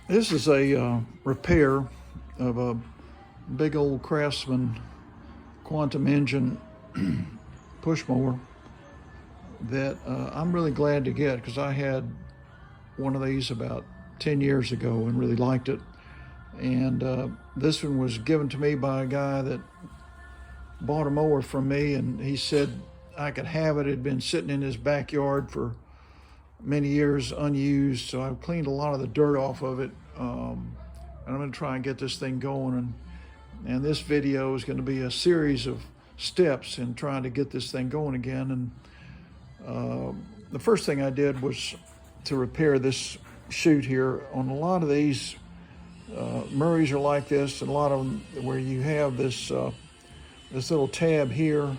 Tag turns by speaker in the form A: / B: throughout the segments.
A: This is a repair of a big old Craftsman quantum engine push mower that I'm really glad to get, because I had one of these about 10 years ago and really liked it. And this one was given to me by a guy that bought a mower from me, and he said I could have it. It had been sitting in his backyard for many years unused, so I've cleaned a lot of the dirt off of it, and I'm going to try and get this thing going. And this video is going to be a series of steps in trying to get this thing going again. And the first thing I did was to repair this chute here. On a lot of these, Murrays are like this, and a lot of them where you have this little tab here,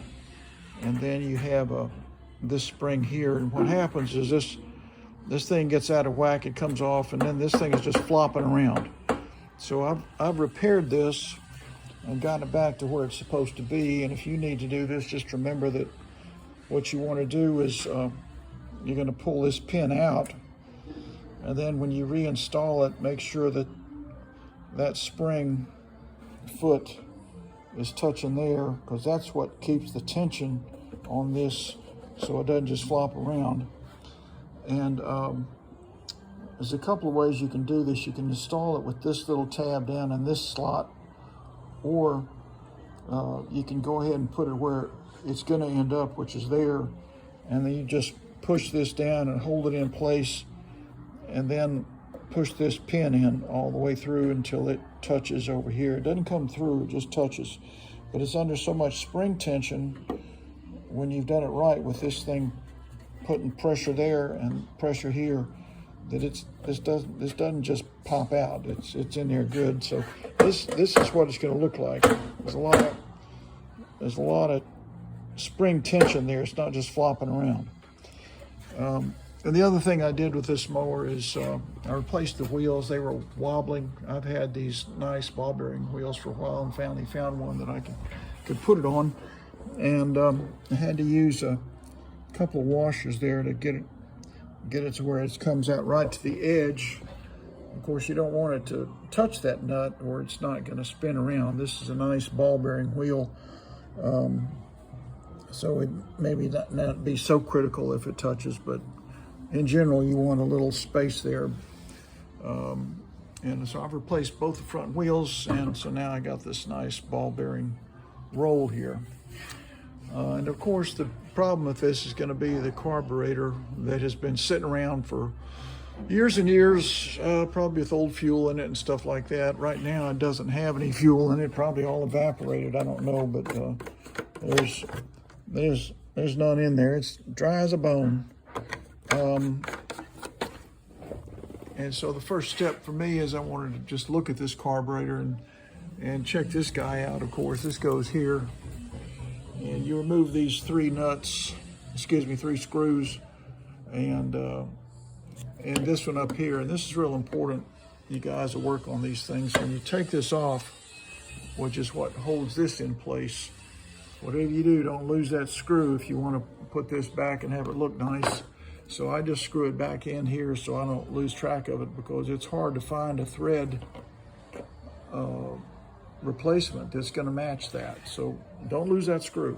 A: and then you have this spring here. And what happens is this thing gets out of whack, it comes off, and then this thing is just flopping around. So I've repaired this and gotten it back to where it's supposed to be. And if you need to do this, just remember that what you want to do is you're going to pull this pin out, and then when you reinstall it, make sure that that spring foot is touching there, because that's what keeps the tension on this so it doesn't just flop around. And there's a couple of ways you can do this. You can install it with this little tab down in this slot, or you can go ahead and put it where it's going to end up, which is there, and then you just push this down and hold it in place, and then push this pin in all the way through until it touches over here. It doesn't come through, it just touches, but it's under so much spring tension when you've done it right with this thing putting pressure there and pressure here, that this doesn't just pop out. It's in there good. So this is what it's going to look like. There's a lot of spring tension there. It's not just flopping around. And the other thing I did with this mower is I replaced the wheels. They were wobbling. I've had these nice ball bearing wheels for a while, and finally found one that I could put it on. And I had to use a couple of washers there to get it to where it comes out right to the edge. Of course, you don't want it to touch that nut or it's not going to spin around. This is a nice ball bearing wheel, so it maybe not be so critical if it touches, but in general you want a little space there. And so I've replaced both the front wheels, and so now I got this nice ball bearing roll here. And of course, the problem with this is going to be the carburetor that has been sitting around for years and years, probably with old fuel in it and stuff like that. Right now, it doesn't have any fuel in it, probably all evaporated. I don't know, but there's none in there. It's dry as a bone. And so the first step for me is I wanted to just look at this carburetor and check this guy out. Of course, this goes here. And you remove these three screws, and this one up here. And this is real important, you guys that work on these things. When you take this off, which is what holds this in place, whatever you do, don't lose that screw if you want to put this back and have it look nice. So I just screw it back in here so I don't lose track of it, because it's hard to find a thread replacement that's going to match that. So don't lose that screw.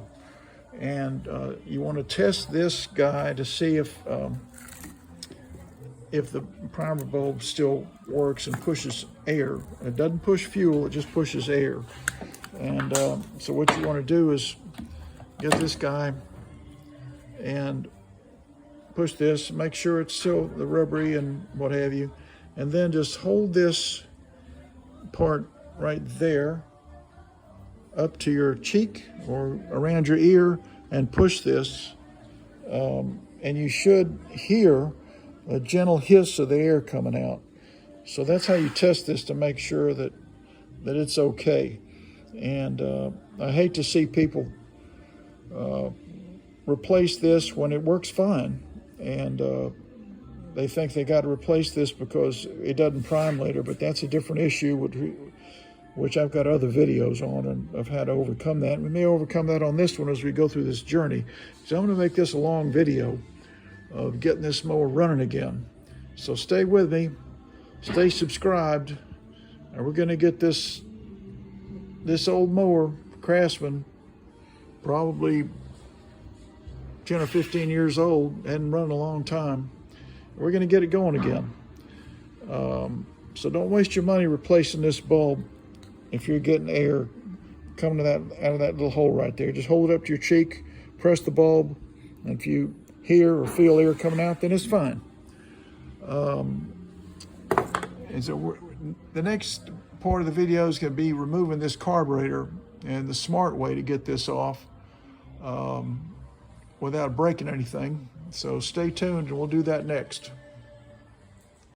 A: And you want to test this guy to see if the primer bulb still works and pushes air. It doesn't push fuel, it just pushes air. And so what you want to do is get this guy and push this, make sure it's still the rubbery and what have you, and then just hold this part right there up to your cheek or around your ear and push this, and you should hear a gentle hiss of the air coming out. So that's how you test this to make sure that it's okay. And I hate to see people replace this when it works fine, and they think they got to replace this because it doesn't prime later, but that's a different issue, which I've got other videos on and of how to overcome that. We may overcome that on this one as we go through this journey. So I'm going to make this a long video of getting this mower running again. So stay with me, stay subscribed, and we're going to get this old mower, Craftsman, probably 10 or 15 years old, hadn't run a long time. We're going to get it going again. So don't waste your money replacing this bulb if you're getting air coming out of that little hole right there. Just hold it up to your cheek, press the bulb, and if you hear or feel air coming out, then it's fine. And so the next part of the video is going to be removing this carburetor, and the smart way to get this off without breaking anything. So stay tuned, and we'll do that next.